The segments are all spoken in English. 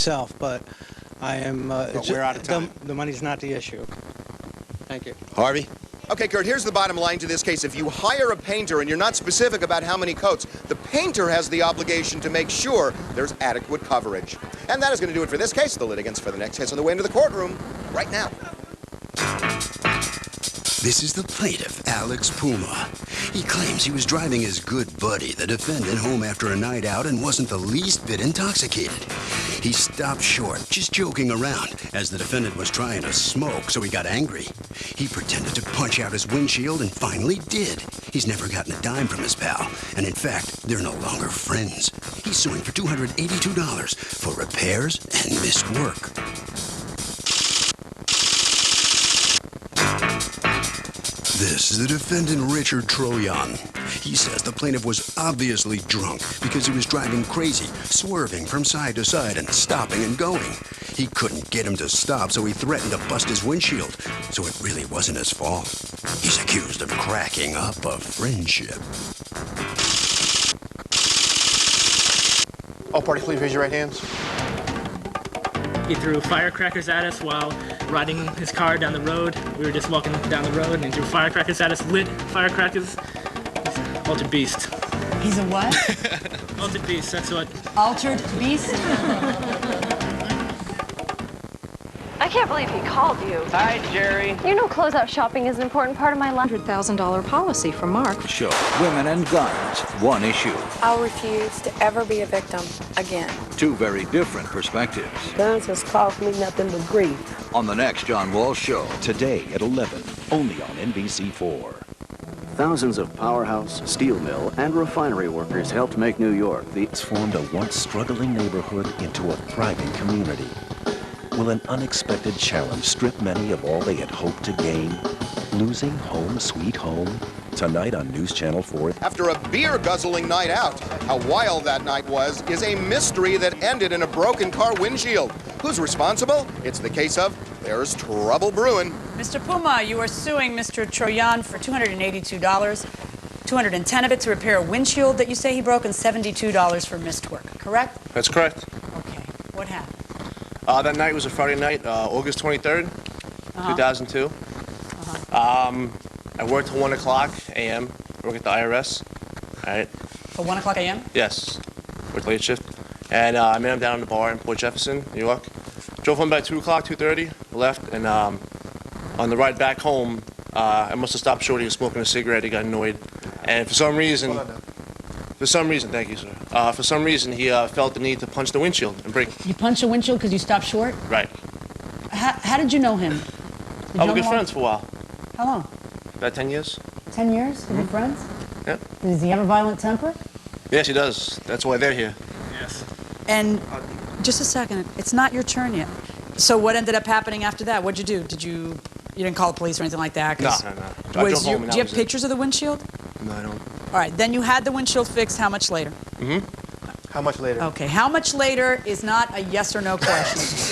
myself, but I am. But we're out of time. The money's not the issue. Thank you. Harvey? Okay, Kurt, here's the bottom line to this case. If you hire a painter and you're not specific about how many coats, the painter has the obligation to make sure there's adequate coverage. And that is going to do it for this case. The litigants for the next case on the way into the courtroom right now. This is the plaintiff, Alex Puma. He claims he was driving his good buddy, the defendant, home after a night out and wasn't the least bit intoxicated. He stopped short, just joking around, as the defendant was trying to smoke, so he got angry. He pretended to punch out his windshield and finally did. He's never gotten a dime from his pal, and in fact, they're no longer friends. He's suing for $282 for repairs and missed work. This is the defendant, Richard Troyan. He says the plaintiff was obviously drunk because he was driving crazy, swerving from side to side and stopping and going. He couldn't get him to stop, so he threatened to bust his windshield. So it really wasn't his fault. He's accused of cracking up a friendship. All parties, please raise your right hands. He threw firecrackers at us while riding his car down the road. We were just walking down the road, and he threw firecrackers at us, lit firecrackers. He's an altered beast. He's a what? Altered beast, that's what. Altered beast? I can't believe he called you. Hi, Jerry. You know closeout shopping is an important part of my life. $100,000 policy for Mark. Show Women and Guns, one issue. I'll refuse to ever be a victim again. Two very different perspectives. Guns has caused me nothing but grief. On the next John Walsh Show, today at 11, only on NBC4. Thousands of powerhouse, steel mill, and refinery workers helped make New York. It's formed a once struggling neighborhood into a thriving community. Will an unexpected challenge strip many of all they had hoped to gain? Losing home sweet home? Tonight on News Channel 4. After a beer-guzzling night out, how wild that night was is a mystery that ended in a broken car windshield. Who's responsible? It's the case of There's Trouble Brewing. Mr. Puma, you are suing Mr. Troyan for $282, $210 of it to repair a windshield that you say he broke, and $72 for missed work, correct? That's correct. Okay. What happened? That night was a Friday night, August 23rd, 2002. I worked till 1 o'clock a.m. Work at the IRS. All right. Till 1 o'clock a.m.? Yes. Worked late shift. And I met him down in the bar in Port Jefferson, New York. Drove home about 2 o'clock, 2:30, left, and on the ride back home, I must have stopped short. He was smoking a cigarette. He got annoyed. And for some reason, thank you, sir. For some reason, he felt the need to punch the windshield and break. You punched a windshield because you stopped short? Right. How did you know him? We're good friends for a while. How long? About 10 years. 10 years? You've been friends? Yeah. Does he have a violent temper? Yes, he does. That's why they're here. Yes. And just a second, it's not your turn yet. So what ended up happening after that? What'd you do? You didn't call the police or anything like that? No. Do you have pictures of the windshield? No, I don't. All right, then you had the windshield fixed how much later? How much later? Okay, how much later is not a yes or no question.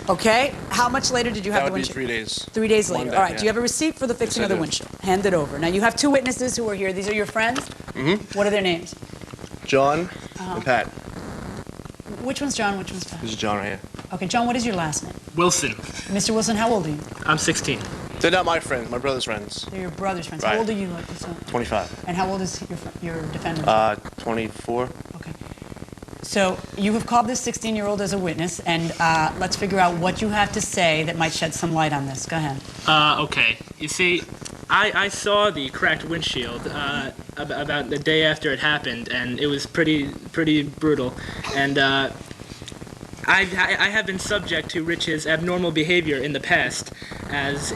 Okay, how much later did you have the windshield? That would be 3 days. 3 days later. Day, All right, yeah. do you have a receipt for the fixing of the windshield? Hand it over. Now, you have two witnesses who are here. These are your friends? What are their names? John and Pat. Which one's John, which one's Pat? This is John right here. Okay, John, what is your last name? Wilson. Mr. Wilson, how old are you? I'm 16. They're not my friends, my brother's friends. They're your brother's friends. Right. How old are you? 25. And how old is your defendant? 24. Okay. So you have called this 16-year-old as a witness, and let's figure out what you have to say that might shed some light on this. Go ahead. Okay. You see, I saw the cracked windshield about the day after it happened, and it was pretty brutal. And I have been subject to Rich's abnormal behavior in the past, as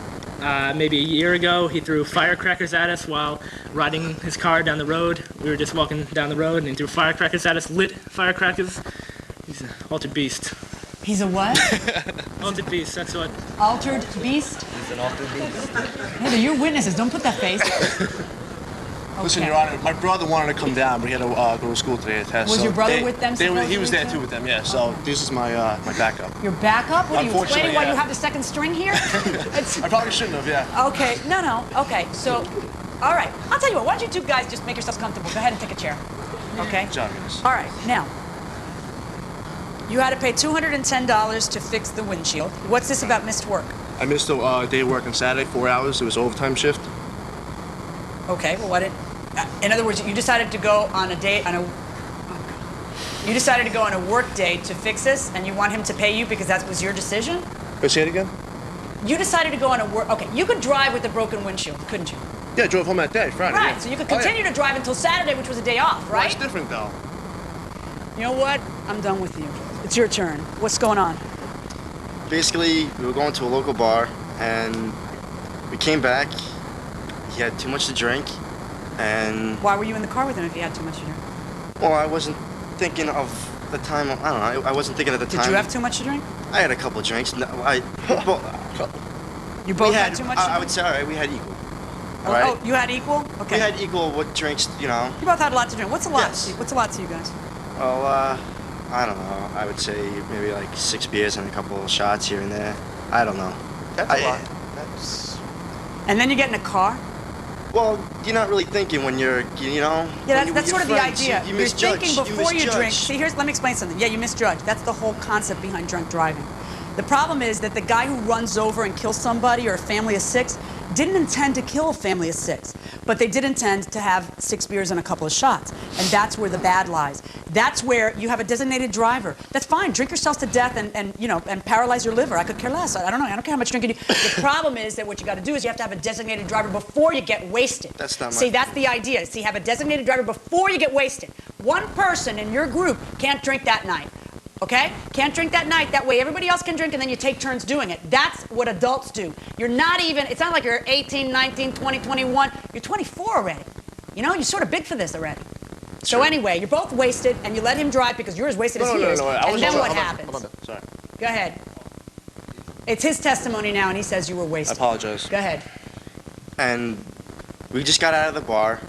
maybe a year ago he threw firecrackers at us while riding his car down the road. We were just walking down the road, and he threw firecrackers at us, lit firecrackers. He's an altered beast. He's a what? Altered beast, that's what. Altered beast? He's an altered beast. Yeah, they're your witnesses. Don't put that face. Listen, Your Honor, my brother wanted to come down, but he had to go to school today to test. Was your brother with them? He was there too with them, yeah. So this is my my backup. Your backup? What are you explaining why yeah. you have the second string here? I probably shouldn't have, yeah. Okay, no. Okay, so, all right. I'll tell you what. Why don't you two guys just make yourselves comfortable? Go ahead and take a chair. Okay? Good job, guys. All right. Now, You had to pay $210 to fix the windshield. What's this about missed work? I missed a day of work on Saturday, 4 hours. It was overtime shift. Okay, well, what in other words, you decided to go on a you decided to go on a work day to fix this, and you want him to pay you because that was your decision? Wait, say it again? You decided to go on a work, okay, you could drive with a broken windshield, couldn't you? Yeah, I drove home that day, Friday. Right, yeah. so you could continue to drive until Saturday, which was a day off, Well, right? that's different, though. You know what? I'm done with you. It's your turn. What's going on? Basically, we were going to a local bar, and we came back. He had too much to drink, and... Why were you in the car with him if he had too much to drink? Well, I wasn't thinking of the time. I don't know. I wasn't thinking at the time. Did you have too much to drink? I had a couple of drinks. No, You both had too much to drink? I would say, all right, we had equal. Oh, Right? oh, you had equal? Okay. We had equal what drinks, you know. You both had a lot to drink. What's a lot? Yes. What's a lot to you guys? Well, I don't know. I would say maybe like 6 beers and a couple of shots here and there. I don't know. That's a lot. That's... And then you get in a car? Well, you're not really thinking when you're, you know. Yeah, when that's you're sort of with the friends, idea. You You're misjudge. thinking before you drink. misjudge. See, let me explain something. Yeah, you misjudge. That's the whole concept behind drunk driving. The problem is that the guy who runs over and kills somebody or a family of 6 didn't intend to kill a family of 6, but they did intend to have 6 beers and a couple of shots. And that's where the bad lies. That's where you have a designated driver. That's fine. Drink yourselves to death and paralyze your liver. I could care less. I don't know. I don't care how much drinking you do. The problem is that what you got to do is you have to have a designated driver before you get wasted. That's not my... See, that's the idea. See, have a designated driver before you get wasted. One person in your group can't drink that night. Okay? Can't drink that night. That way everybody else can drink and then you take turns doing it. That's what adults do. You're not even, it's not like you're 18, 19, 20, 21. You're 24 already. You know, you're sort of big for this already. So anyway, you're both wasted and you let him drive because you're as wasted as he is. And then what happens? Sorry. Go ahead. It's his testimony now and he says you were wasted. I apologize. Go ahead. And we just got out of the bar,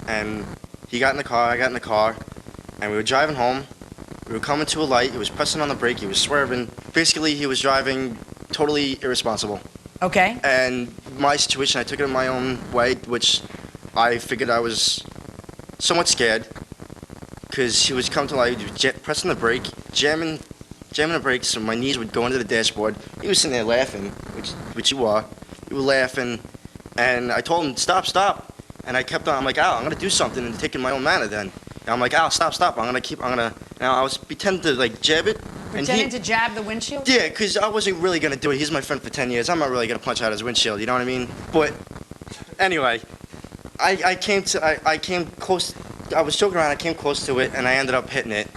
and he got in the car, I got in the car, and we were driving home. We were coming to a light. He was pressing on the brake. He was swerving. Basically, he was driving totally irresponsible. Okay. And my situation, I took it in my own way, which I figured I was somewhat scared, because he was coming to a light, he was pressing the brake, jamming the brakes, so my knees would go into the dashboard. He was sitting there laughing, which you are. You were laughing, and I told him, stop, stop. And I kept on, I'm like, Al, I'm going to do something and take it in my own manner then. And I'm like, Al, stop, stop. Now I was pretending to like jab it. Pretending to jab the windshield? Yeah, because I wasn't really going to do it. He's my friend for 10 years. I'm not really going to punch out his windshield, you know what I mean? But anyway, I came close. I was joking around, I came close to it, and I ended up hitting it.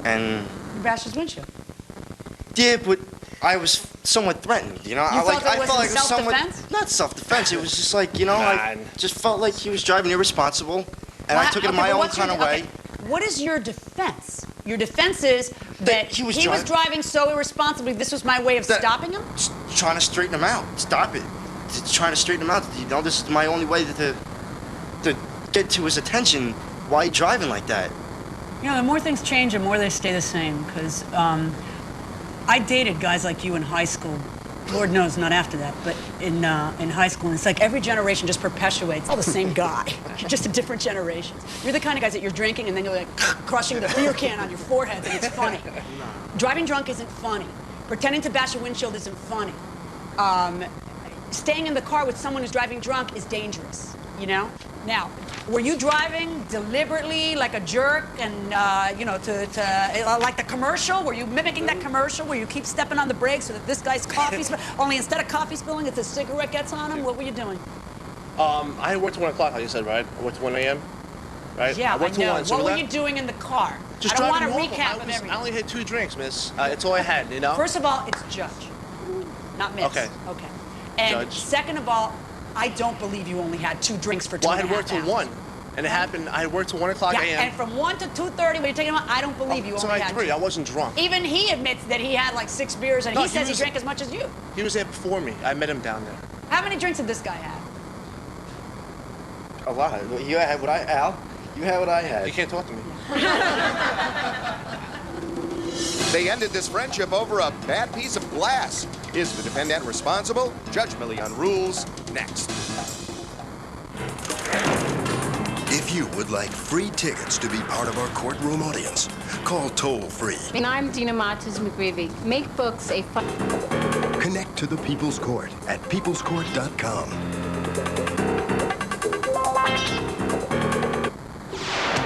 And you bashed his windshield? Yeah, but I was somewhat threatened, you know? You I felt it was somewhat, not self-defense, it was just like, you know, I just felt like he was driving irresponsible, and I took it in my own kind of way. What is your defense? Your defense is that he was driving so irresponsibly, this was my way of stopping him? Just trying to straighten him out. Stop it. Just trying to straighten him out. You know, this is my only way to get to his attention. Why are you driving like that? You know, the more things change, the more they stay the same. Because I dated guys like you in high school. Lord knows, not after that, but in high school. And it's like every generation just perpetuates all the same guy, just a different generation. You're the kind of guys that you're drinking and then you're like crushing the beer can on your forehead and it's funny. Driving drunk isn't funny. Pretending to bash a windshield isn't funny. Staying in the car with someone who's driving drunk is dangerous, you know? Now, were you driving deliberately like a jerk and, you know, like the commercial? Were you mimicking that commercial where you keep stepping on the brakes so that this guy's coffee only instead of coffee spilling, it's a cigarette gets on him? What were you doing? I had worked till 1 o'clock, like you said, right? I worked till 1 a.m., right? Yeah, I worked till know. 1. So what were you doing in the car? Just I don't want a driving recap normal. of everything. I only had 2 drinks, miss. It's all I had, you know? First of all, it's Judge, not Miss. Okay. Okay. And Judge. Second of all, I don't believe you only had 2 drinks for 2.5 hours. Well, I had worked till 1. And it happened, I had worked till 1 o'clock a.m. And from 1 to 2:30 when you're taking him out, I don't believe you so only I had 3. I wasn't drunk. Even he admits that he had like 6 beers and he says he drank as much as you. He was there before me. I met him down there. How many drinks did this guy have? A lot. You had what Al? You had what I had. You can't talk to me. They ended this friendship over a bad piece of glass. Is the defendant responsible? Judge Millie on Rules, next. If you would like free tickets to be part of our courtroom audience, call toll-free. And I'm Dina Matas McGreevy. Make books a fun... Connect to the People's Court at peoplescourt.com.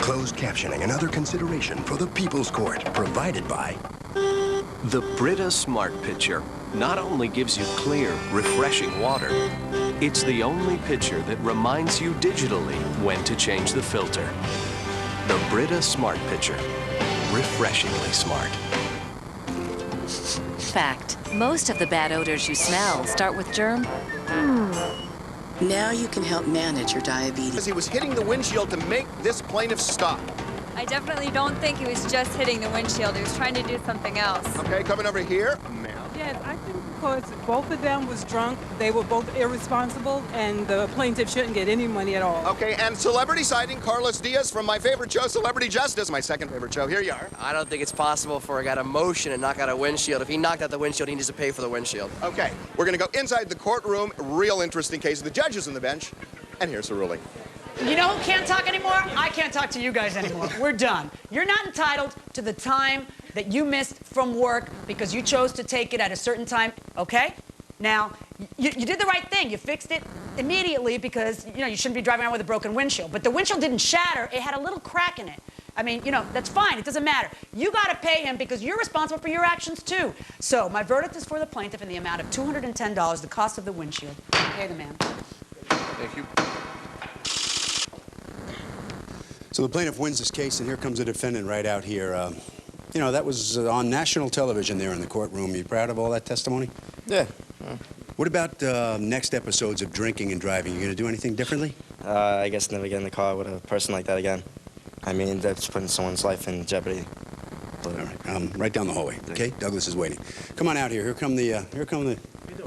Closed captioning and other consideration for the People's Court, provided by... The Brita Smart Pitcher not only gives you clear, refreshing water, it's the only pitcher that reminds you digitally when to change the filter. The Brita Smart Pitcher. Refreshingly smart. Fact. Most of the bad odors you smell start with germ. Now you can help manage your diabetes. As he was hitting the windshield to make this plaintiff stop. I definitely don't think he was just hitting the windshield. He was trying to do something else. Okay, coming over here, ma'am. Yes, I think because both of them was drunk, they were both irresponsible, and the plaintiff shouldn't get any money at all. Okay, and celebrity sighting, Carlos Diaz from my favorite show, Celebrity Justice, my second favorite show. Here you are. I don't think it's possible for a guy to motion and knock out a windshield. If he knocked out the windshield, he needs to pay for the windshield. Okay, we're going to go inside the courtroom. Real interesting case. The judge is on the bench, and here's the ruling. You know who can't talk anymore? I can't talk to you guys anymore. We're done. You're not entitled to the time that you missed from work because you chose to take it at a certain time, okay? Now, you did the right thing. You fixed it immediately because, you know, you shouldn't be driving around with a broken windshield. But the windshield didn't shatter. It had a little crack in it. I mean, you know, that's fine. It doesn't matter. You got to pay him because you're responsible for your actions, too. So my verdict is for the plaintiff in the amount of $210, the cost of the windshield. Pay the man. Thank you. So the plaintiff wins this case, and here comes the defendant right out here. You know, that was on national television there in the courtroom. You proud of all that testimony? Yeah. What about next episodes of drinking and driving? You going to do anything differently? I guess never get in the car with a person like that again. I mean, that's putting someone's life in jeopardy. All right, right down the hallway. Okay, Douglas is waiting. Come on out here. Here come the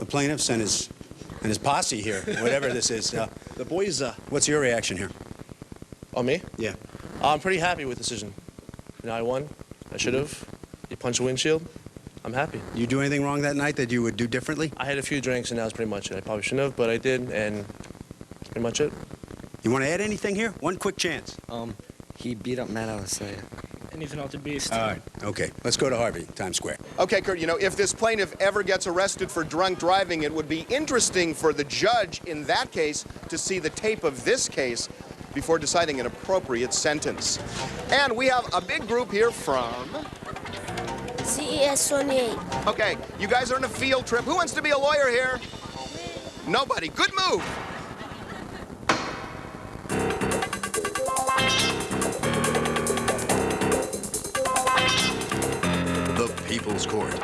plaintiffs and his posse here, whatever this is. The boys. What's your reaction here? On me? Yeah. I'm pretty happy with the decision. You know, I won. I should have. You punch a windshield. I'm happy. You do anything wrong that night that you would do differently? I had a few drinks, and that was pretty much it. I probably shouldn't have, but I did, and that's pretty much it. You want to add anything here? One quick chance. He beat up Matt Alessandro. And he's an altered beast. All right. Okay. Let's go to Harvey, Times Square. Okay, Kurt, you know, if this plaintiff ever gets arrested for drunk driving, it would be interesting for the judge in that case to see the tape of this case before deciding an appropriate sentence. And we have a big group here from... CES 28. Okay, you guys are on a field trip. Who wants to be a lawyer here? Nobody. Good move. The People's Court.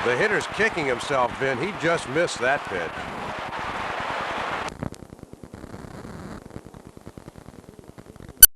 The hitter's kicking himself, Vin. He just missed that pitch.